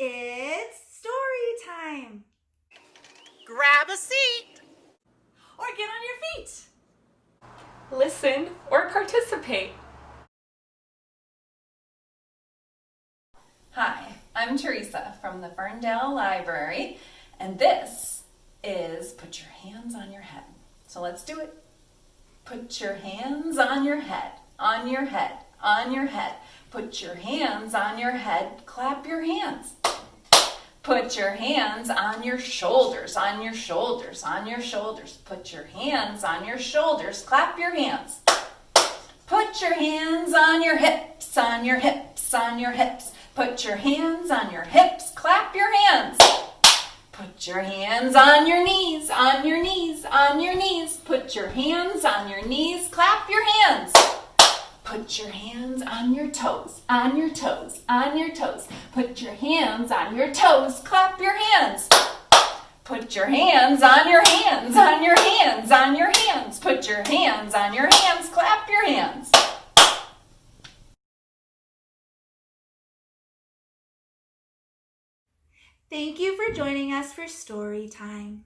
It's story time. Grab a seat. Or get on your feet. Listen or participate. Hi, I'm Theresa from the Ferndale Library, and this is Put Your Hands on Your Head. So let's do it. Put your hands on your head, on your head, on your head. Put your hands on your head, clap your hands. Put your hands on your shoulders, on your shoulders, on your shoulders. Put your hands on your shoulders, clap your hands. Put your hands on your hips, on your hips, on your hips. Put your hands on your hips, clap your hands. Put your hands on your knees, on your knees, on your knees. Put your hands on your knees, clap your hands. Put your hands on your toes, on your toes, on your toes. Put your hands on your toes, clap your hands. Put your hands on your hands, on your hands, on your hands. Put your hands on your hands, clap your hands. Thank you for joining us for story time.